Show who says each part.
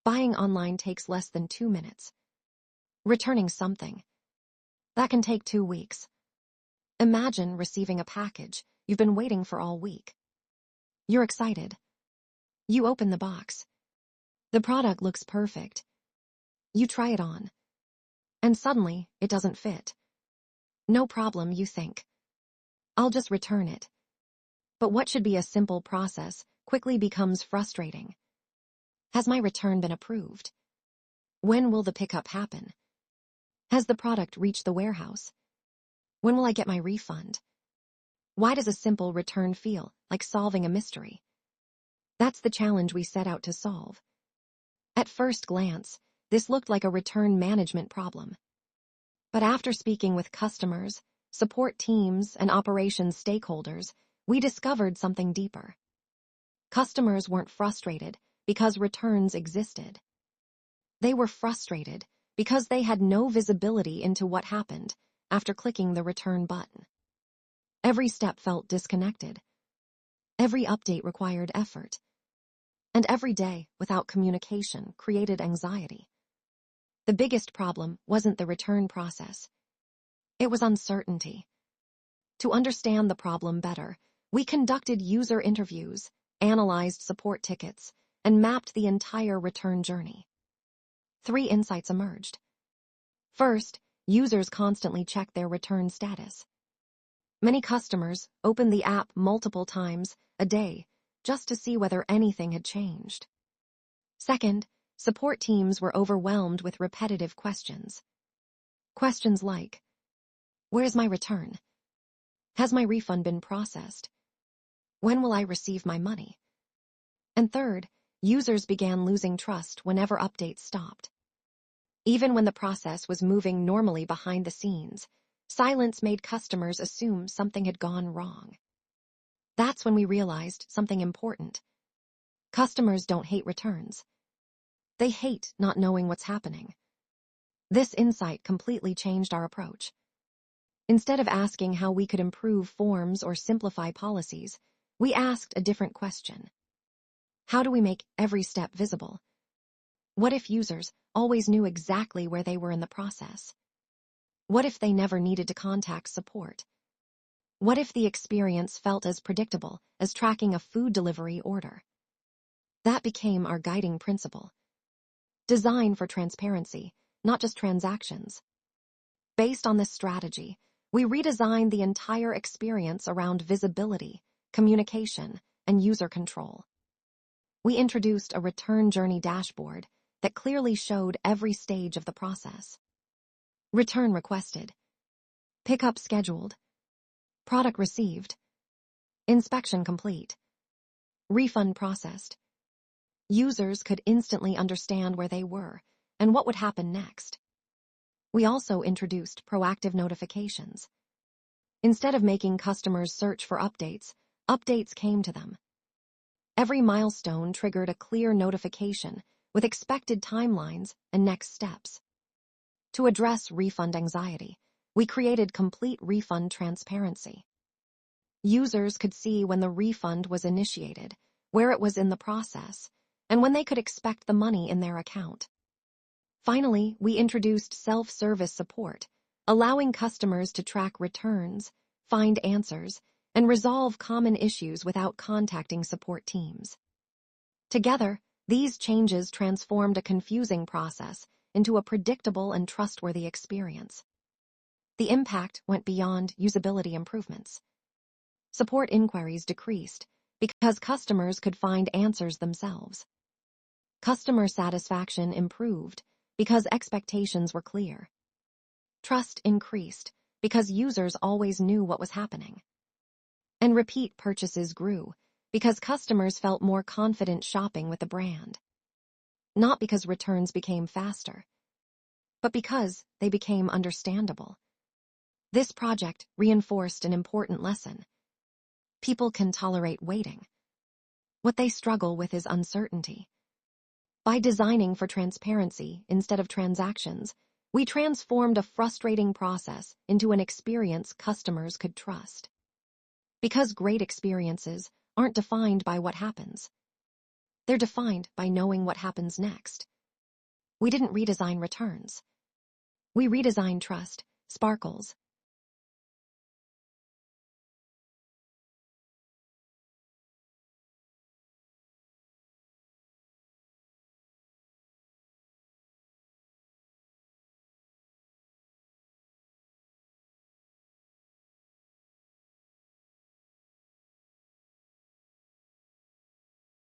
Speaker 1: Buying online takes less than 2 minutes. Returning something, that can take 2 weeks. Imagine receiving a package you've been waiting for all week. You're excited. You open the box. The product looks perfect. You try it on. And suddenly, it doesn't fit. No problem, you think. I'll just return it. But what should be a simple process quickly becomes frustrating. Has my return been approved? When will the pickup happen? Has the product reached the warehouse? When will I get my refund? Why does a simple return feel like solving a mystery? That's the challenge we set out to solve. At first glance, this looked like a return management problem. But after speaking with customers, support teams, and operations stakeholders, we discovered something deeper. Customers weren't frustrated because returns existed. They were frustrated because they had no visibility into what happened after clicking the return button. Every step felt disconnected. Every update required effort. And every day without communication created anxiety. The biggest problem wasn't the return process. It was uncertainty. To understand the problem better, we conducted user interviews, analyzed support tickets, and mapped the entire return journey. 3 insights emerged. First, users constantly check their return status. Many customers opened the app multiple times a day just to see whether anything had changed. Second, support teams were overwhelmed with repetitive questions. Questions like, where's my return? Has my refund been processed? When will I receive my money? And third, users began losing trust whenever updates stopped. Even when the process was moving normally behind the scenes, silence made customers assume something had gone wrong. That's when we realized something important. Customers don't hate returns. They hate not knowing what's happening. This insight completely changed our approach. Instead of asking how we could improve forms or simplify policies, we asked a different question. How do we make every step visible? What if users always knew exactly where they were in the process? What if they never needed to contact support? What if the experience felt as predictable as tracking a food delivery order? That became our guiding principle. Design for transparency, not just transactions. Based on this strategy, we redesigned the entire experience around visibility, communication, and user control. We introduced a return journey dashboard that clearly showed every stage of the process. Return requested. Pickup scheduled. Product received. Inspection complete. Refund processed. Users could instantly understand where they were and what would happen next. We also introduced proactive notifications. Instead of making customers search for updates, updates came to them. Every milestone triggered a clear notification with expected timelines and next steps. To address refund anxiety, we created complete refund transparency. Users could see when the refund was initiated, where it was in the process, and when they could expect the money in their account. Finally, we introduced self-service support, allowing customers to track returns, find answers, and resolve common issues without contacting support teams. Together, these changes transformed a confusing process into a predictable and trustworthy experience. The impact went beyond usability improvements. Support inquiries decreased because customers could find answers themselves. Customer satisfaction improved because expectations were clear. Trust increased because users always knew what was happening. And repeat purchases grew because customers felt more confident shopping with the brand. Not because returns became faster, but because they became understandable. This project reinforced an important lesson. People can tolerate waiting. What they struggle with is uncertainty. By designing for transparency instead of transactions, we transformed a frustrating process into an experience customers could trust. Because great experiences aren't defined by what happens. They're defined by knowing what happens next. We didn't redesign returns. We redesigned trust, sparkles,